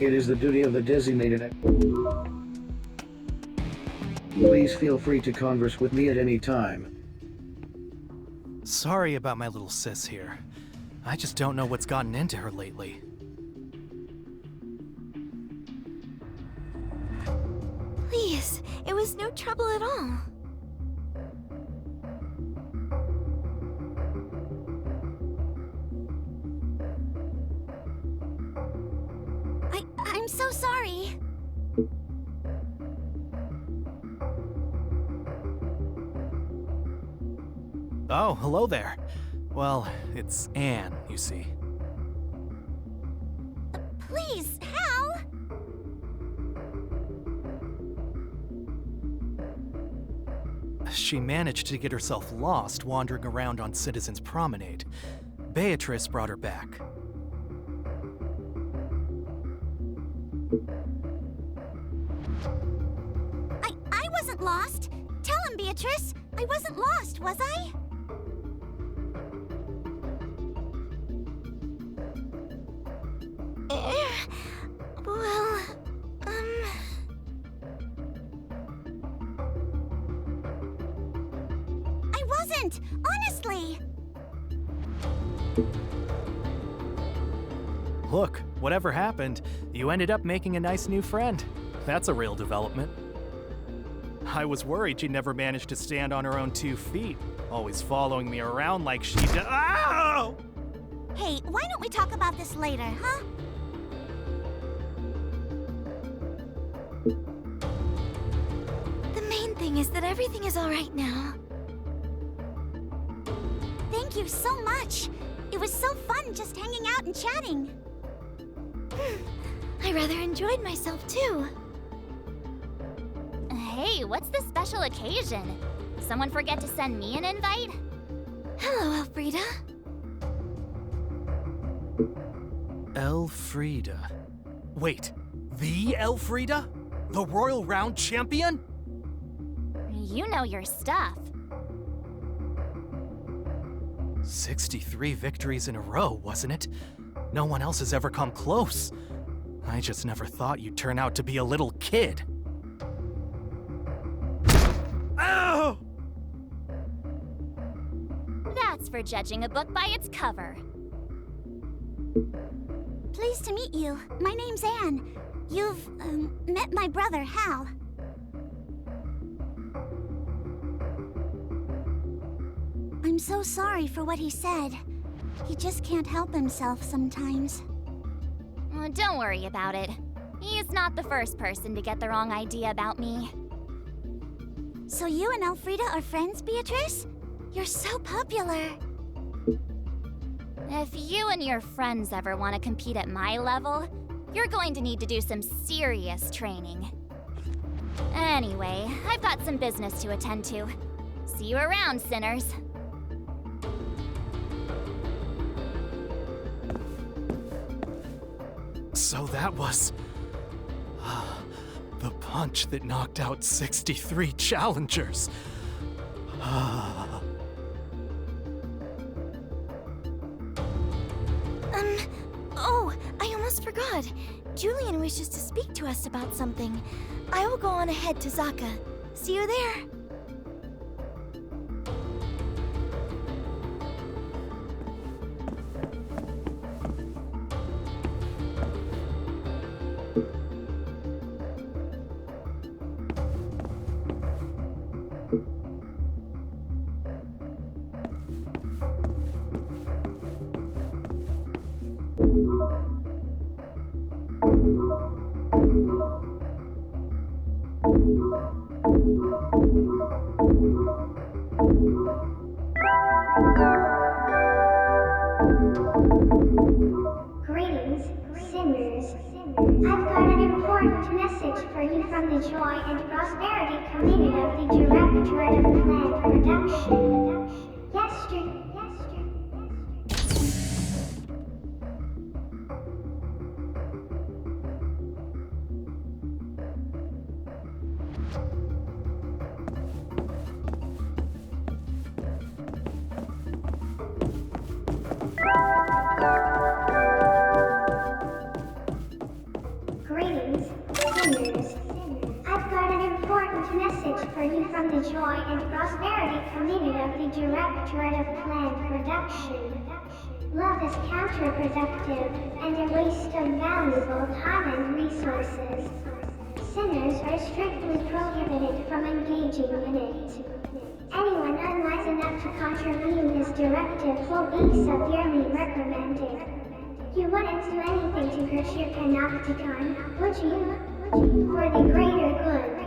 It is the duty of the designated. Please feel free to converse with me at any time. Sorry about my little sis here. I just don't know what's gotten into her lately. Please, it was no trouble at all. I'm so sorry. Oh, hello there. Well, it's Anne, you see. Please, Hal! She managed to get herself lost wandering around on Citizens Promenade. Beatrice brought her back. I wasn't lost. Tell him, Beatrice. I wasn't lost, was I? Well, I wasn't! Honestly! Look, whatever happened, you ended up making a nice new friend. That's a real development. I was worried she'd never manage to stand on her own 2 feet, always following me around like she did. Ow! Hey, why don't we talk about this later, huh? The main thing is that everything is all right now. Thank you so much. It was so fun just hanging out and chatting. I rather enjoyed myself too. Hey, what's the special occasion? Someone forget to send me an invite? Hello, Elfrida. Elfrida. Wait, the Elfrida? The Royal Round Champion? You know your stuff. 63 victories in a row, wasn't it? No one else has ever come close. I just never thought you'd turn out to be a little kid. Ow! That's for judging a book by its cover. Pleased to meet you. My name's Anne. You've, met my brother, Hal. I'm so sorry for what he said. He just can't help himself sometimes. Don't worry about it. He's not the first person to get the wrong idea about me. So you and Elfrida are friends, Beatrice? You're so popular. If you and your friends ever want to compete at my level, you're going to need to do some serious training. Anyway, I've got some business to attend to. See you around, sinners. So that was... the punch that knocked out 63 challengers. Oh, I almost forgot. Julian wishes to speak to us about something. I will go on ahead to Zaka. See you there. Greetings, sinners. I've got an important message for you from the Joy and Prosperity Committee of the Directorate of Planned Production. Yesterday. the Joy and Prosperity Committee of the Directorate of Plant Production. Love is counterproductive and a waste of valuable time and resources. Sinners are strictly prohibited from engaging in it. Anyone unwise enough to contravene this directive will be severely reprimanded. You wouldn't do anything to hurt your panopticon, would you? For the greater good.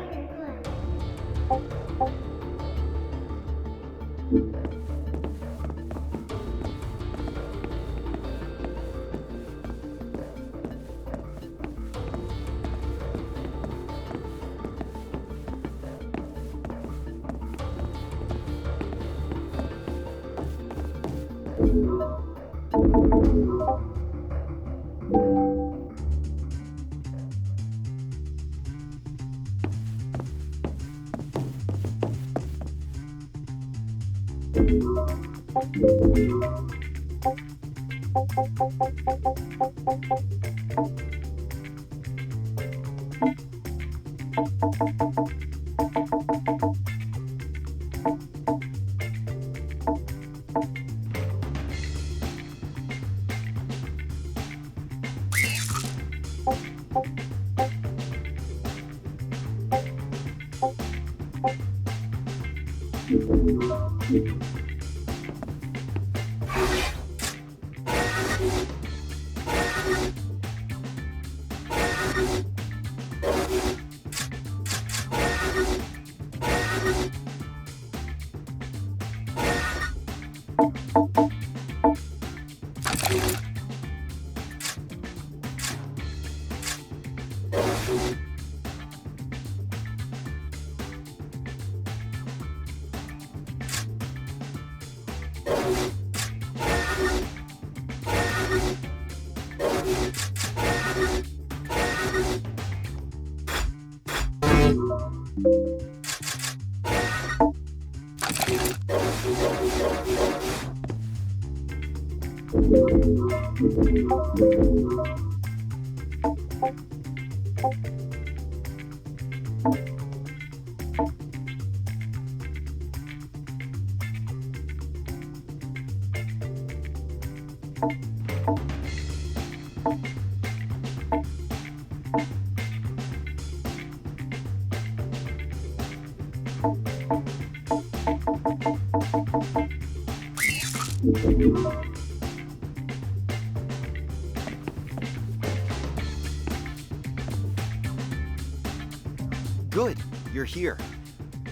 Good, you're here.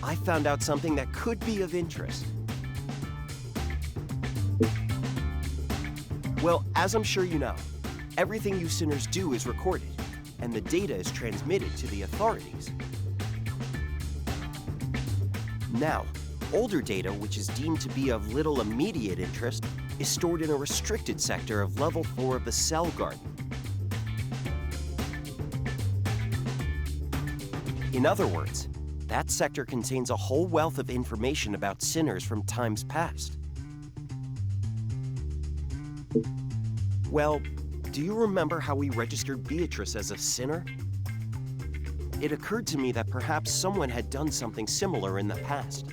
I found out something that could be of interest. Well, as I'm sure you know, everything you sinners do is recorded, and the data is transmitted to the authorities. Now, older data, which is deemed to be of little immediate interest, is stored in a restricted sector of level 4 of the cell garden. In other words, that sector contains a whole wealth of information about sinners from times past. Well, do you remember how we registered Beatrice as a sinner? It occurred to me that perhaps someone had done something similar in the past.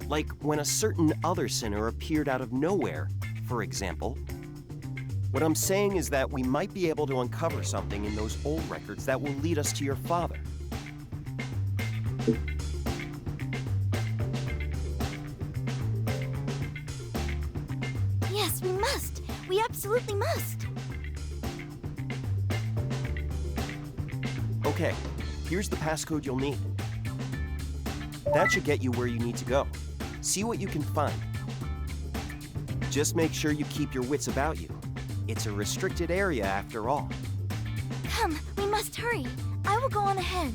Like when a certain other sinner appeared out of nowhere, for example. What I'm saying is that we might be able to uncover something in those old records that will lead us to your father. Yes, we must. We absolutely must. Okay, here's the passcode you'll need. That should get you where you need to go. See what you can find. Just make sure you keep your wits about you. It's a restricted area after all. Come, we must hurry. I will go on ahead.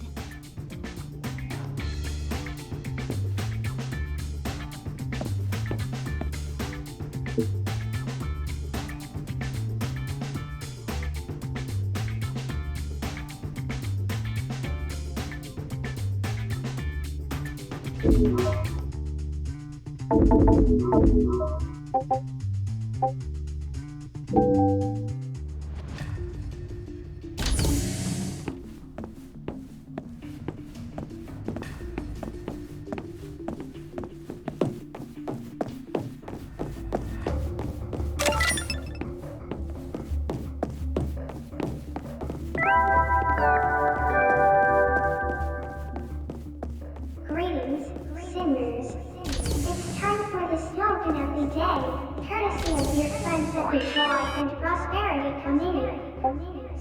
Greetings, sinners. It's time for the slogan of the day, courtesy of your friends at the Joy and Prosperity Committee.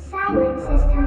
Silent System.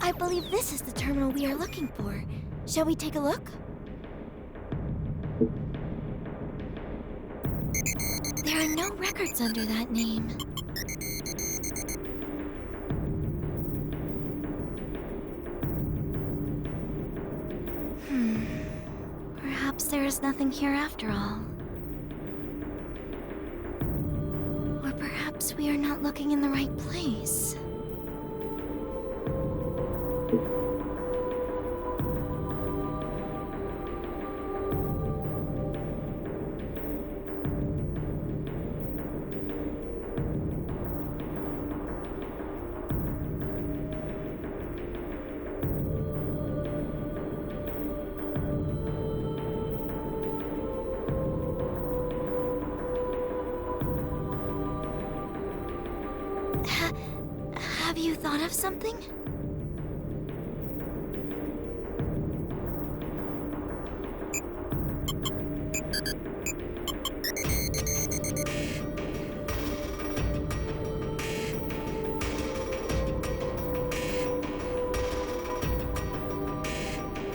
I believe this is the terminal we are looking for. Shall we take a look? There are no records under that name. Perhaps there is nothing here after all. Or perhaps we are not looking in the right place. Have you thought of something?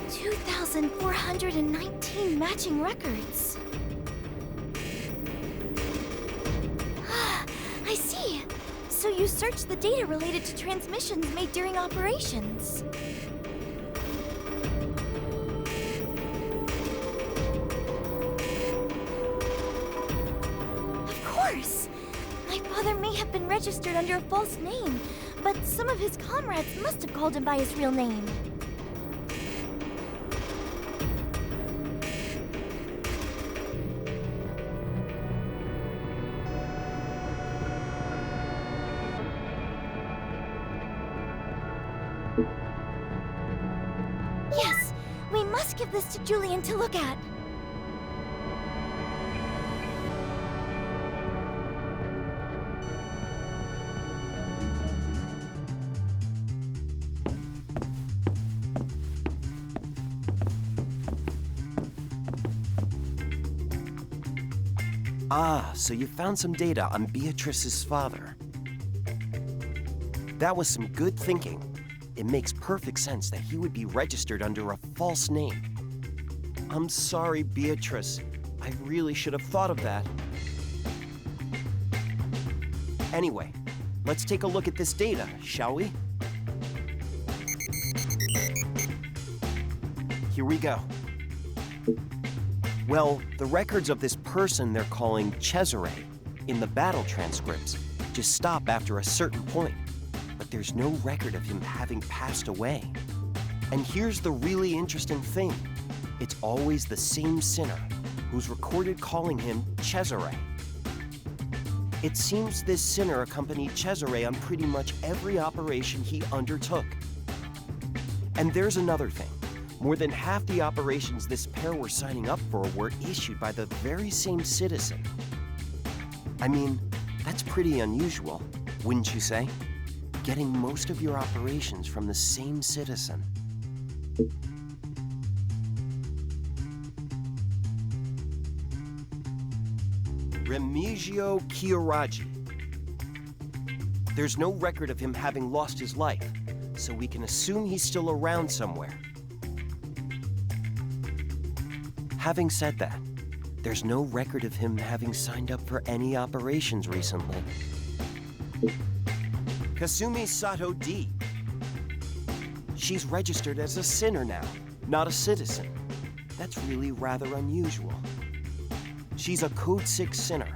$2,419 matching records. I see. So you search the data related to transmissions made during operations. Of course! My father may have been registered under a false name, but some of his comrades must have called him by his real name. Yes, we must give this to Julian to look at. Ah, so you found some data on Beatrice's father. That was some good thinking. It makes perfect sense that he would be registered under a false name. I'm sorry, Beatrice. I really should have thought of that. Anyway, let's take a look at this data, shall we? Here we go. Well, the records of this person they're calling Cesare in the battle transcripts just stop after a certain point, but there's no record of him having passed away. And here's the really interesting thing. It's always the same sinner who's recorded calling him Cesare. It seems this sinner accompanied Cesare on pretty much every operation he undertook. And there's another thing. More than half the operations this pair were signing up for were issued by the very same citizen. I mean, that's pretty unusual, wouldn't you say? Getting most of your operations from the same citizen. Remigio Chiaraghi. There's no record of him having lost his life, so we can assume he's still around somewhere. Having said that, there's no record of him having signed up for any operations recently. Kasumi Sato D. She's registered as a sinner now, not a citizen. That's really rather unusual. She's a Code 6 sinner,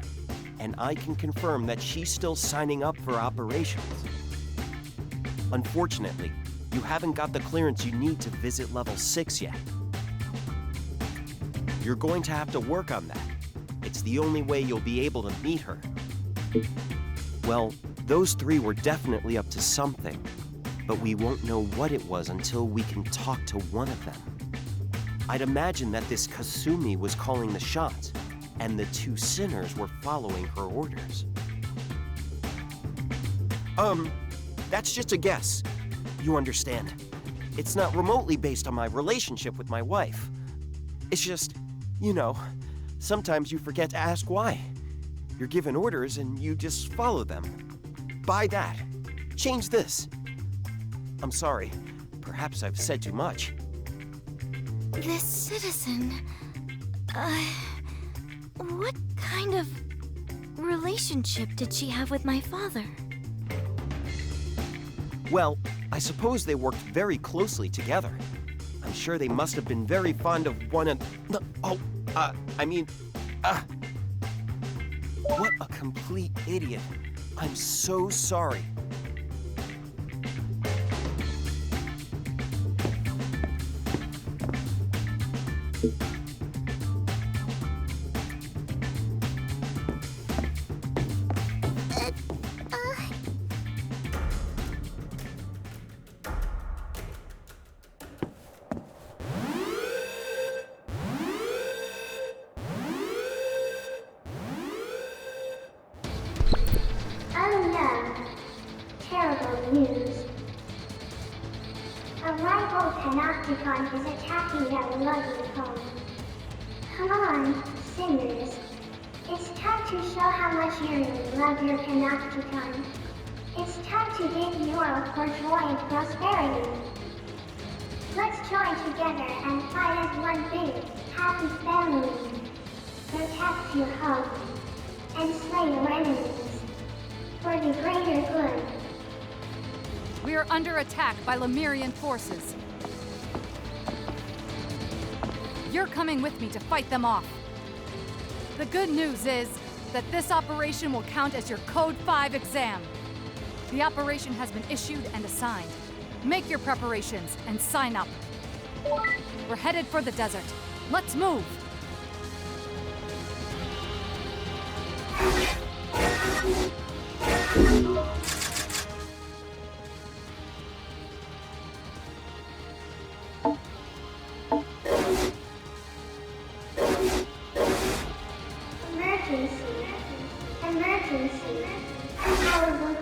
and I can confirm that she's still signing up for operations. Unfortunately, you haven't got the clearance you need to visit level 6 yet. You're going to have to work on that. It's the only way you'll be able to meet her. Well, those three were definitely up to something, but we won't know what it was until we can talk to one of them. I'd imagine that this Kasumi was calling the shots, and the two sinners were following her orders. That's just a guess. You understand. It's not remotely based on my relationship with my wife. It's just, you know, sometimes you forget to ask why. You're given orders and you just follow them. Buy that. Change this. I'm sorry. Perhaps I've said too much. This citizen... what kind of relationship did she have with my father? Well, I suppose they worked very closely together. I'm sure they must have been very fond of one another. What a complete idiot. I'm so sorry. Oh no. Terrible news. A rival Panopticon is attacking our lovely home. Come on, sinners. It's time to show how much you love your Panopticon. It's time to give Euro for joy and prosperity. Let's join together and fight as one big, happy family. Protect your home and slay your enemies. for the greater good. We are under attack by Lemurian forces. You're coming with me to fight them off. The good news is that this operation will count as your Code 5 exam. The operation has been issued and assigned. Make your preparations and sign up. We're headed for the desert. Let's move! Emergency. Emergency. Power.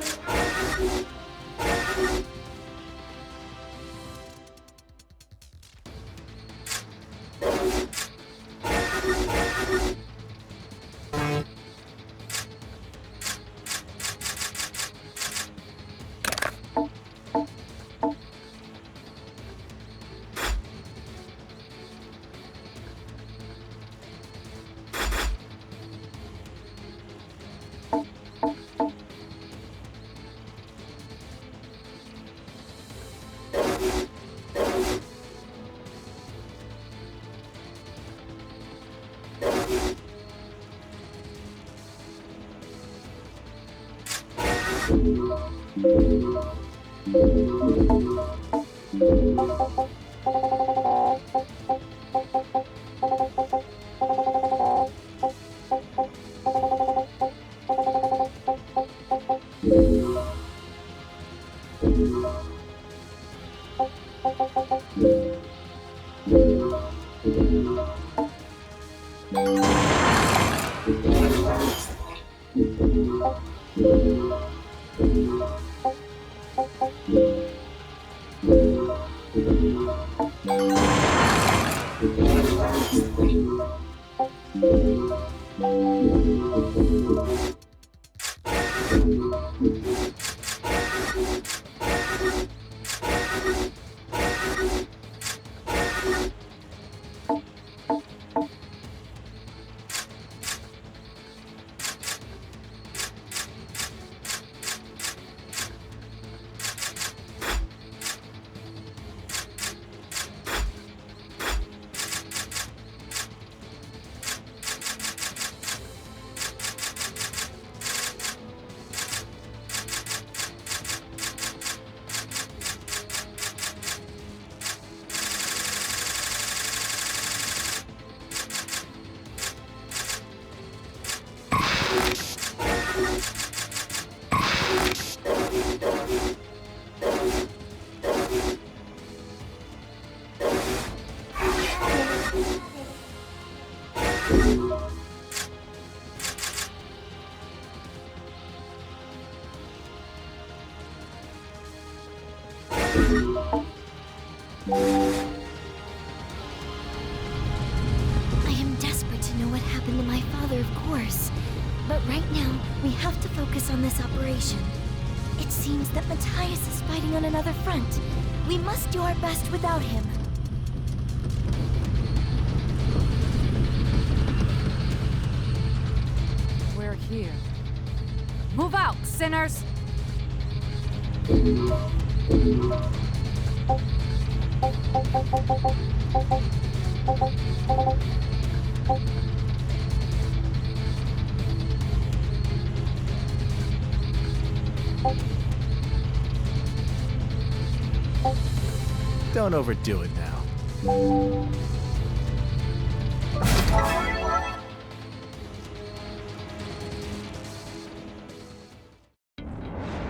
I am desperate to know what happened to my father, of course. But right now, we have to focus on this operation. It seems that Matthias is fighting on another front. We must do our best without him. We're here. Move out, sinners! Don't overdo it now.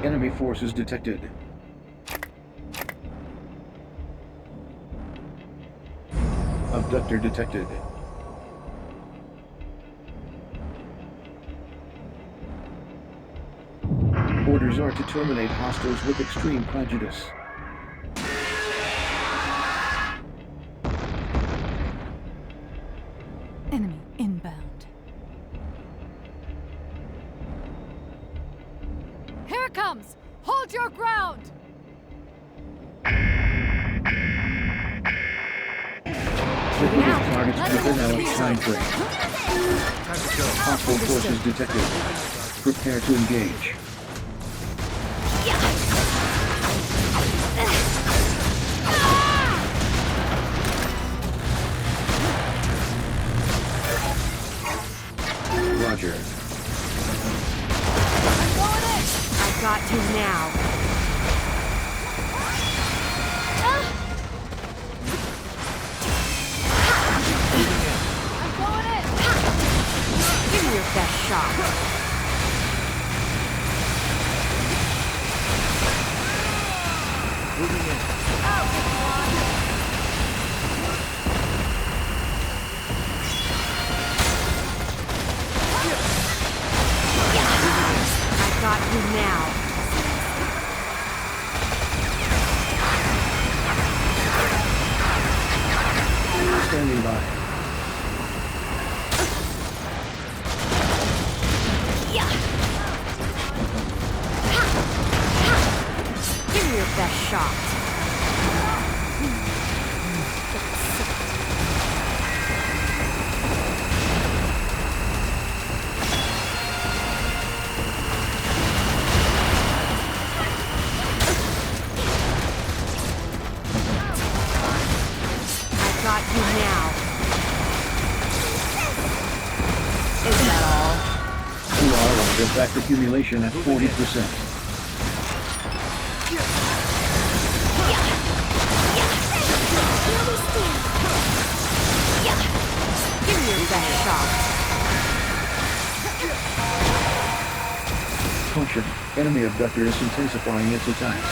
Enemy forces detected. Abductor detected. Orders are to terminate hostiles with extreme prejudice. Enemy inbound. Here it comes! Hold your ground! Liquidate targets within our time frame. Hostile forces detected. Prepare to engage. shot. Moving in. I got you now. Standing by. Give me your best shot. I got you now. Is that all? 2 hour artifact accumulation at 40%. Give me your best shot. Caution. Enemy abductor is intensifying its attacks.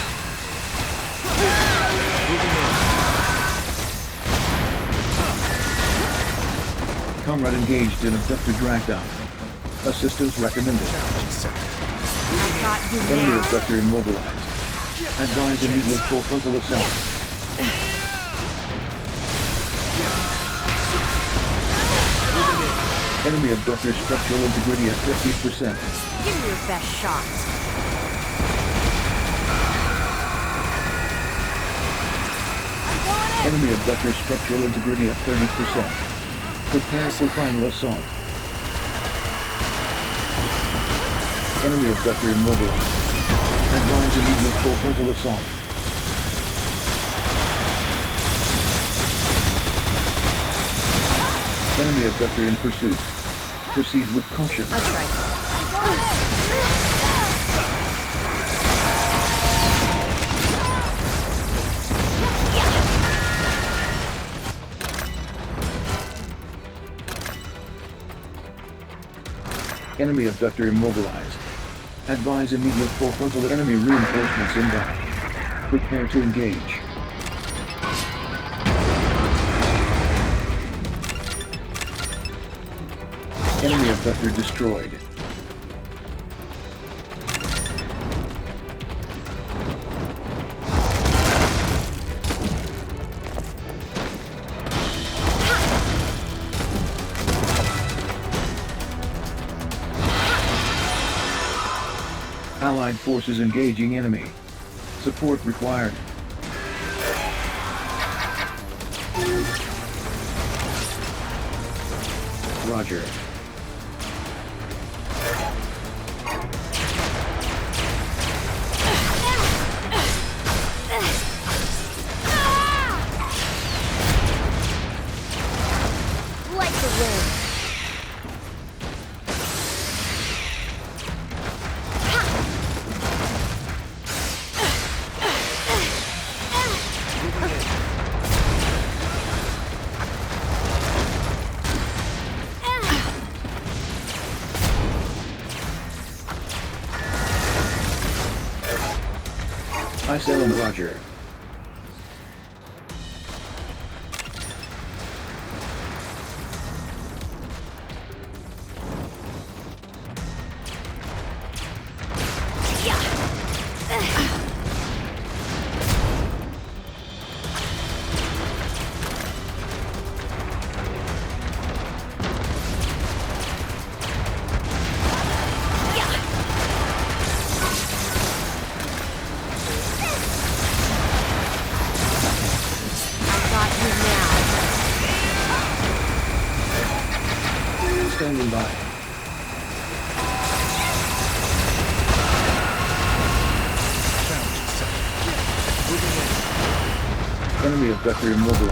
Comrade engaged in abductor drag down. Assistance recommended. I got you Enemy now. abductor immobilized. Advise immediate full frontal assault. Enemy abductor structural integrity at 50%. Give me your best shot. Enemy abductor structural integrity at 30%. Prepare for final assault. Enemy abductor immobilized. Advise immediate full frontal assault. Enemy abductor in pursuit. Proceed with caution. That's right. Enemy abductor immobilized. Advise immediate full frontal enemy reinforcements inbound. Prepare to engage. Enemy abductor destroyed. Allied forces engaging enemy. Support required. Roger. Like the wind. I said on Roger. Standing by. Enemy abductor immobilized.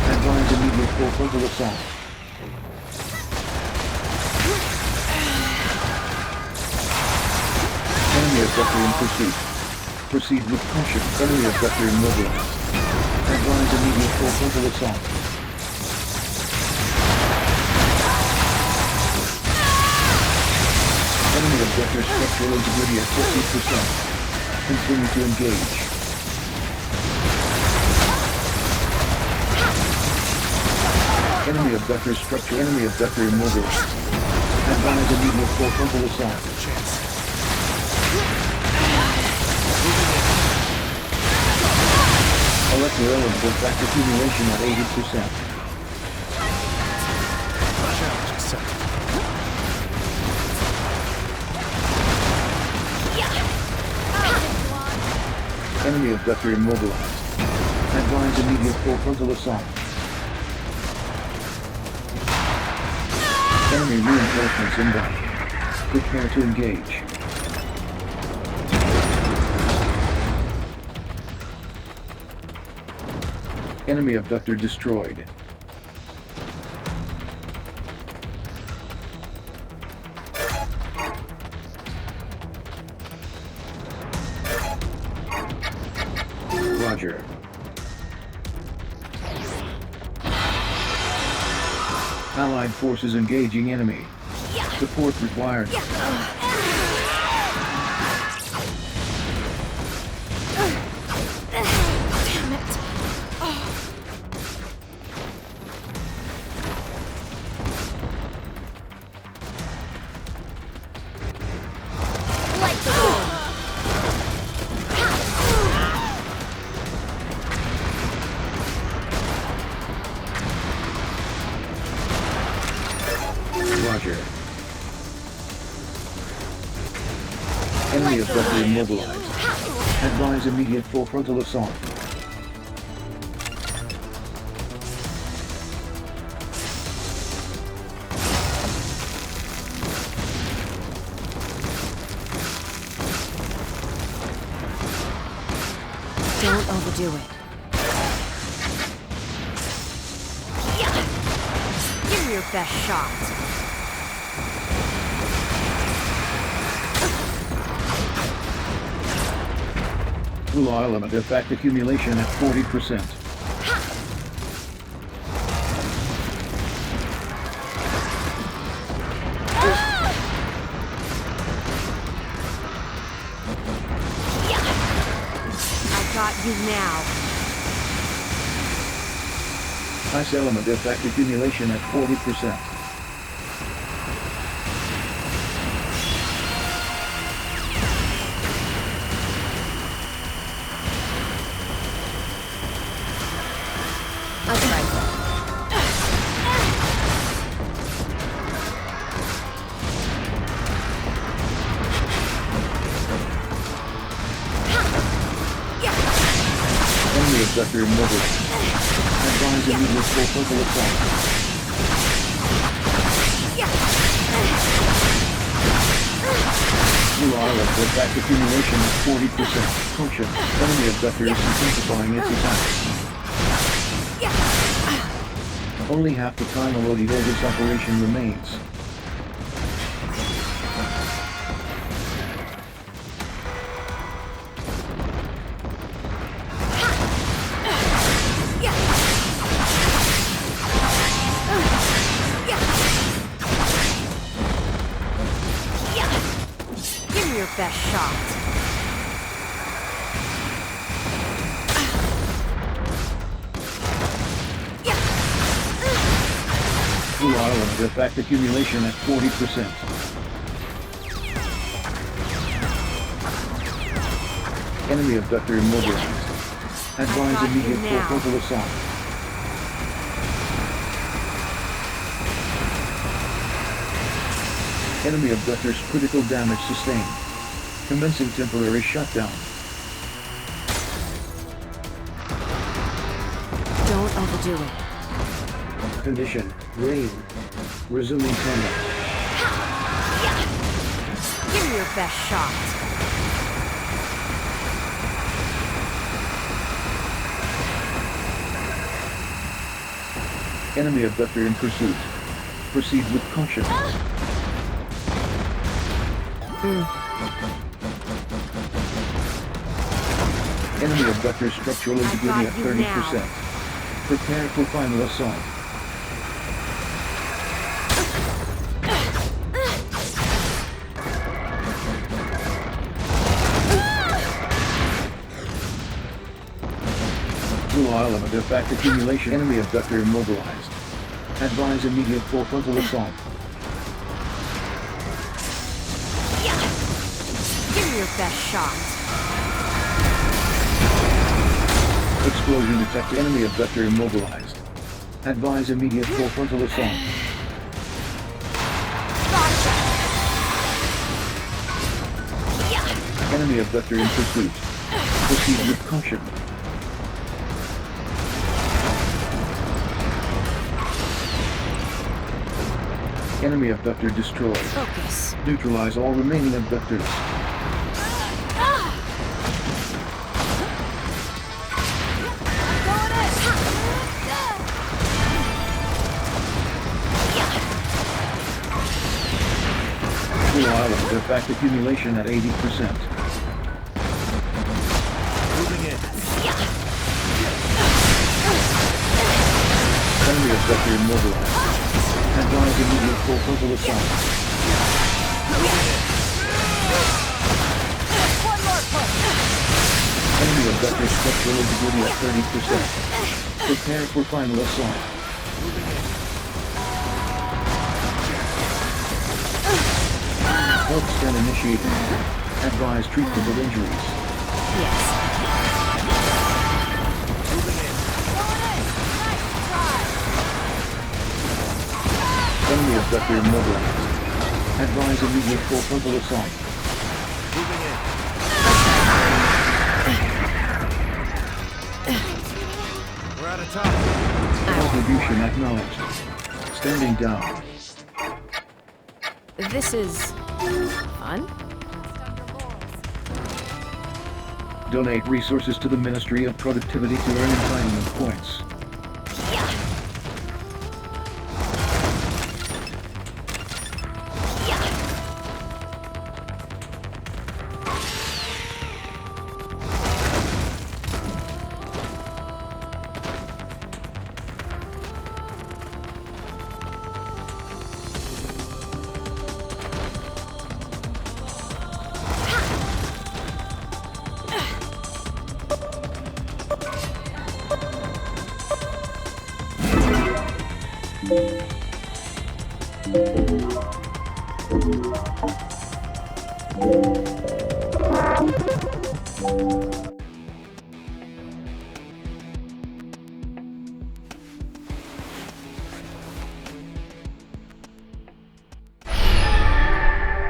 Advise immediate full frontal assault. Enemy abductor in pursuit. Proceed with caution. Enemy abductor immobilized. Advise immediate full frontal assault. Enemy abductor structural integrity at 50%. Continue to engage. Enemy abductor structure. Enemy abductor immobilized. Advise immediate full frontal assault. Electro eligible fact accumulation at 80%. Challenge accepted. Enemy abductor immobilized. Advise immediate full frontal assault. Enemy reinforcements inbound. Prepare to engage. Enemy abductor destroyed. Roger. Allied forces engaging enemy. Support required. Roger. Enemy abductor immobilized. Advise immediate full frontal assault. Don't overdo it. Give me your best shot. Full element effect accumulation at 40%. I got you now. Ice element effect accumulation at 40%. I'll try that. Enemy abductor immobilized. Advise immediate full frontal assault. Full element effect accumulation at 40%. Function. Enemy abductor is intensifying its attacks. Only half the time allotted of this operation remains. Give me your best shot. Full element effect accumulation at 40%. Enemy abductor immobilized. Advise immediate full frontal assault. Enemy abductor's critical damage sustained. Commencing temporary shutdown. Don't overdo it. Condition, rain. Resuming combat. Give me your best shot. Enemy abductor in pursuit. Proceed with caution. Enemy abductor structural integrity at 30%. Prepare for final assault. Little element of fact accumulation. Enemy abductor immobilized. Advise immediate full frontal assault. Give me your best shot. Explosion detected. Enemy abductor immobilized. Advise immediate full frontal assault. Enemy abductor in pursuit. Proceed with caution. Enemy abductor destroyed. Focus. Neutralize all remaining abductors. Full island artifact accumulation at 80%. Moving in. Enemy abductor immobilized. Advise immediate full frontal assault. One more push! Enemy abductor structural integrity at 30%. Prepare for final assault. Health scan initiated. Advise treatment of injuries. Yes. Enemy abductor immobilized. Advise immediate full frontal assault. Moving in. We're out of time. Contribution acknowledged. Standing down. This is fun. Donate resources to the Ministry of Productivity to earn entitlement points.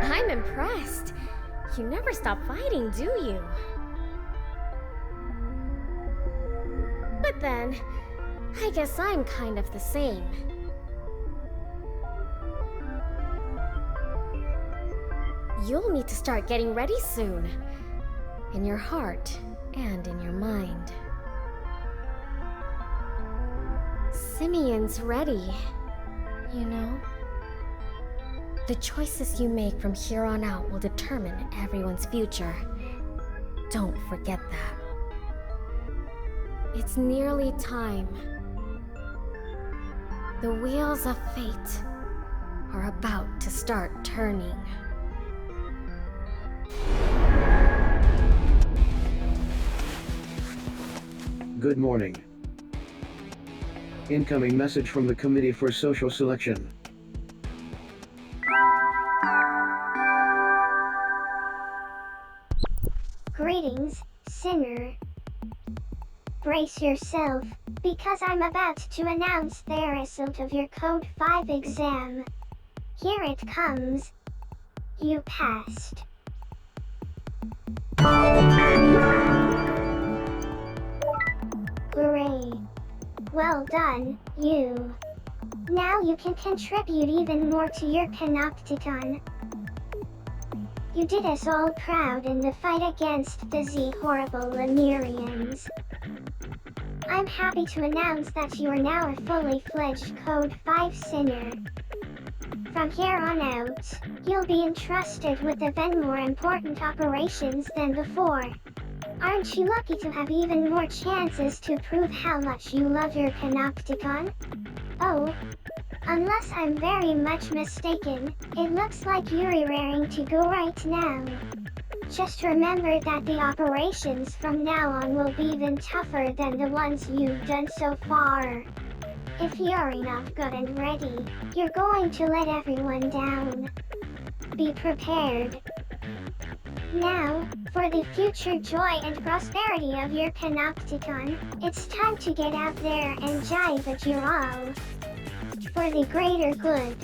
I'm impressed. You never stop fighting, do you? But then, I guess I'm kind of the same. You'll need to start getting ready soon. In your heart and in your mind. Simeon's ready, you know? The choices you make from here on out will determine everyone's future. Don't forget that. It's nearly time. The wheels of fate are about to start turning. Good morning. Incoming message from the Committee for Social Selection. Greetings, sinner. Brace yourself, because I'm about to announce the result of your Code 5 exam. Here it comes. You passed. Hooray. Well done, you. Now you can contribute even more to your Panopticon. You did us all proud in the fight against the horrible Lemurians. I'm happy to announce that you are now a fully fledged Code 5 sinner. From here on out, you'll be entrusted with even more important operations than before. Aren't you lucky to have even more chances to prove how much you love your Panopticon? Oh. Unless I'm very much mistaken, it looks like you're raring to go right now. Just remember that the operations from now on will be even tougher than the ones you've done so far. If you're not good and ready, you're going to let everyone down. Be prepared. Now, for the future joy and prosperity of your Panopticon, it's time to get out there and jive at your all. For the greater good.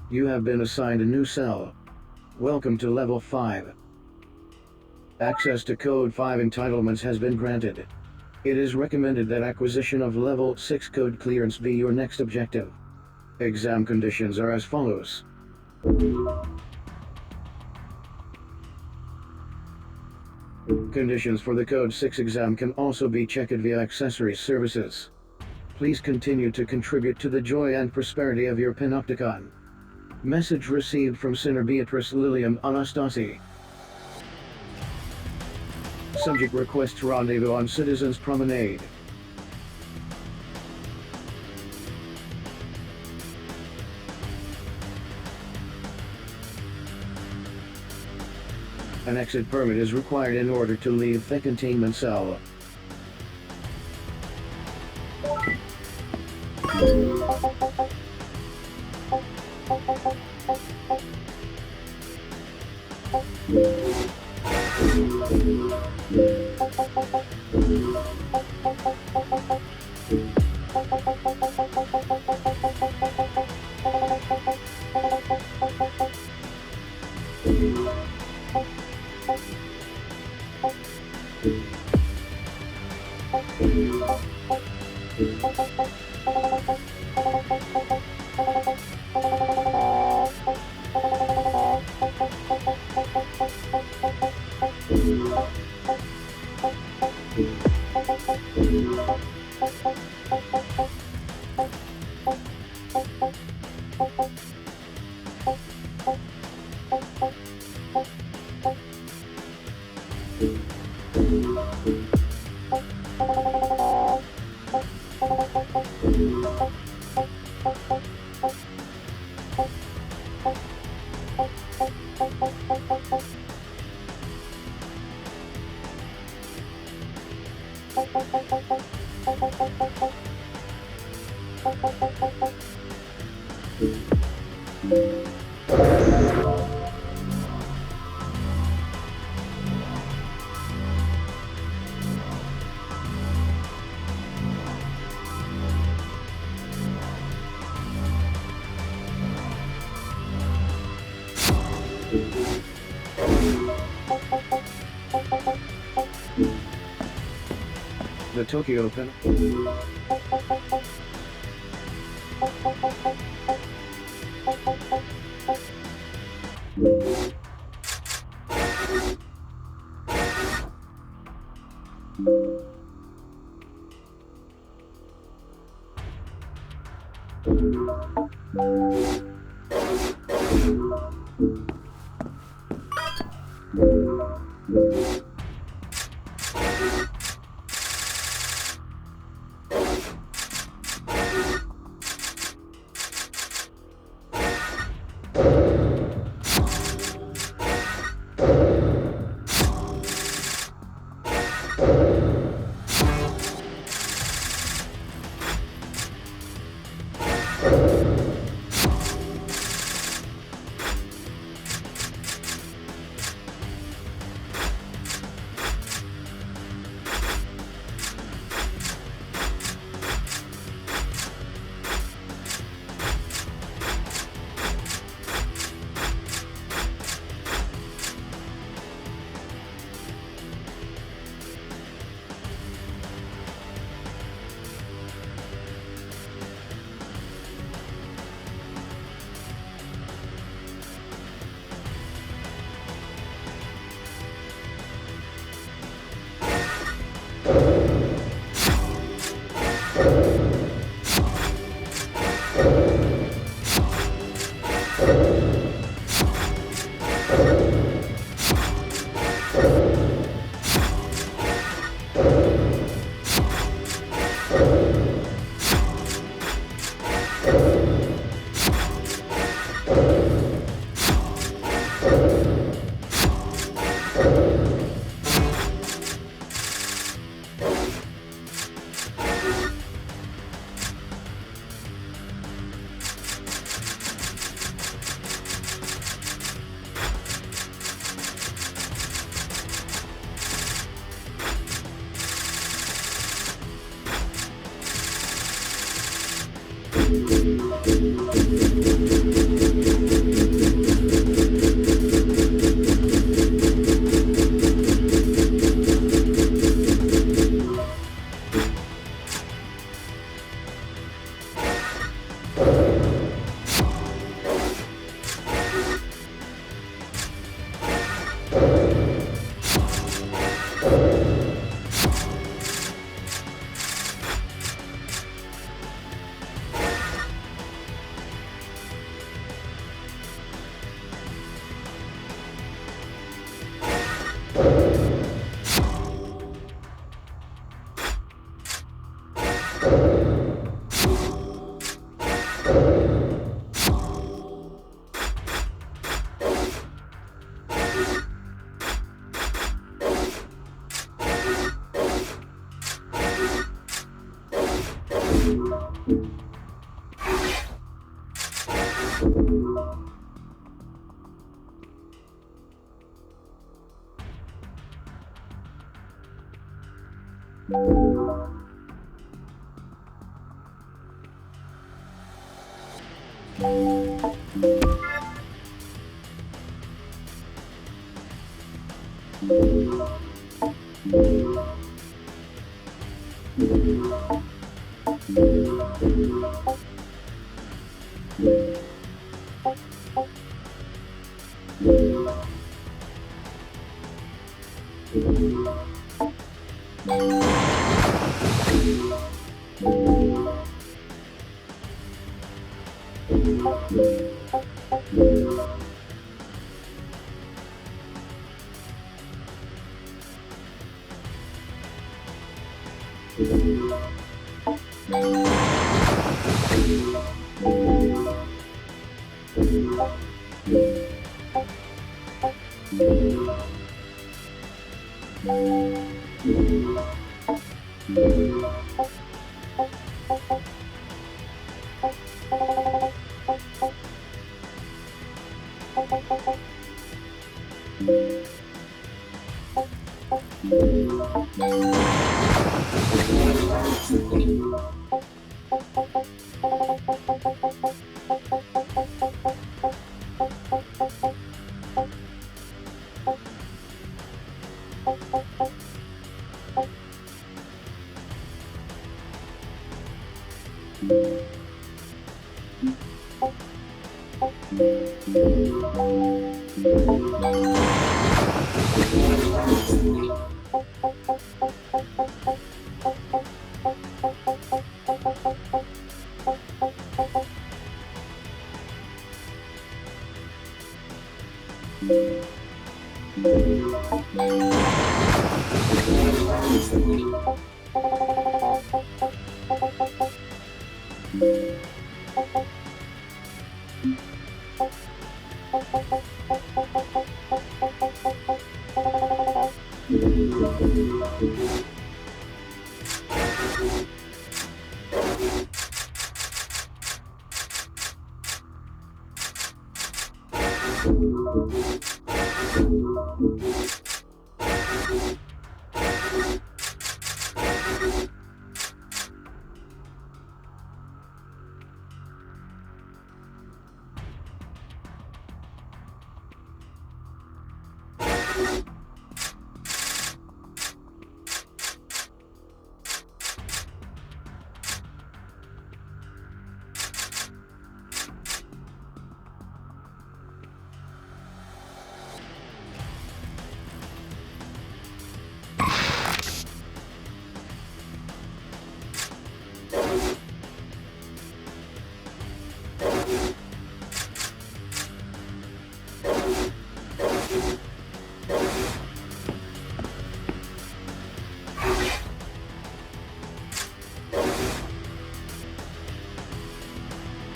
You have been assigned a new cell. Welcome to Level 5. Access to Code 5 entitlements has been granted. It is recommended that acquisition of Level 6 code clearance be your next objective. Exam conditions are as follows. Conditions for the Code 6 exam can also be checked via accessory services. Please continue to contribute to the joy and prosperity of your Panopticon. Message received from Sinner Beatrice Lilium Anastasi. Subject requests rendezvous on Citizens Promenade. An exit permit is required in order to leave the containment cell. The Tokyo Open.